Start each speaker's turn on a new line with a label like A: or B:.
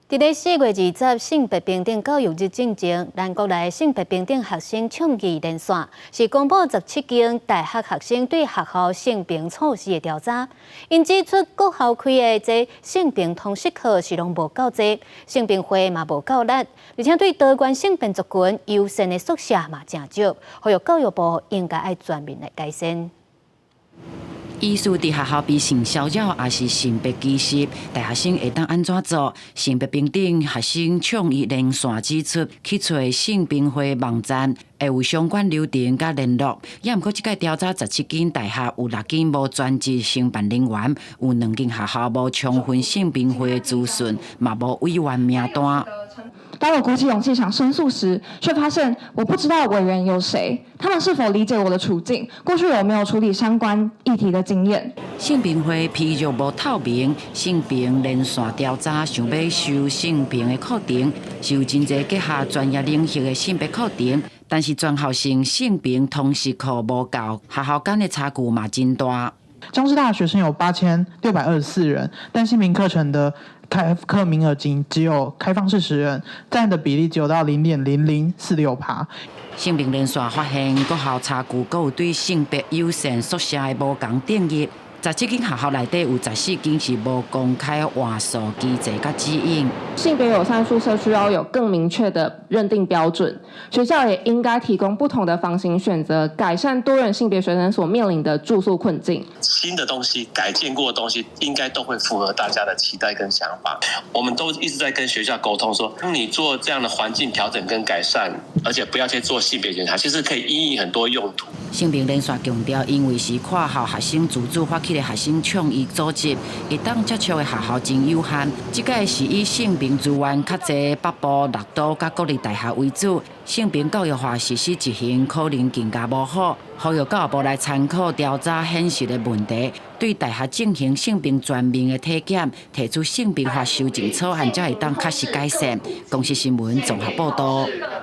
A: 伫咧4月20性别平等教育日进前，咱国内性别平等学生倡议连线是公布17间大学学生对学校性平措施的调查。因指出，各校开的这性平通识课是拢无够多，性平会嘛无够力，而且对多元性别族群优先的宿舍嘛真少，呼吁教育部应该爱全面来改善。
B: 意思伫学校比性骚扰也是性别歧视，大学生会当安怎做？性别平等学生倡议连线指出，去找性平会网站，会有相关流程甲联络。也毋过，即个调查17间大学有6间无专职承办人员，有2间学校无充分性平会的资讯，嘛无委员名单。
C: 当我鼓起勇气想申诉时，却发现我不知道委员有谁，他们是否理解我的处境，过去有没有处理相关议题的经验。
B: 性平会披露无透明，性平连线调查想要收性平的课程，是有真侪结合专业领域的性别课程，但是全校性性平通识课无够，学校间的差距嘛真大。
D: 彰师大学生有8624人，但性平课程的开课名额只有开放40人，占的比例只有到0.0046%。
B: 性平连线发现，各校差距，各有对性别优先宿舍的无同定义。17间学校内底有14间是无公开话术机制甲指引。
C: 性别友善宿舍需要有更明确的认定标准，学校也应该提供不同的房型选择，改善多元性别学生所面临的住宿困境。
E: 新的东西、改建过的东西，应该都会符合大家的期待跟想法。我们都一直在跟学校沟通说，当你做这样的环境调整跟改善，而且不要去做性别检查，其实可以因应很多用途。
B: 性平连线强调，因为是跨校学生自主发起的学生倡议组织，会当接触的学校真有限。这个是以性平资源较侪北部6都甲国立大学为主，性平教育化实施执行可能更加无好。呼吁教育部来参考调查显示的问题，对大学进行性平全面的体检，提出性平法修正草案，才会当确实改善。公视新闻综合报道。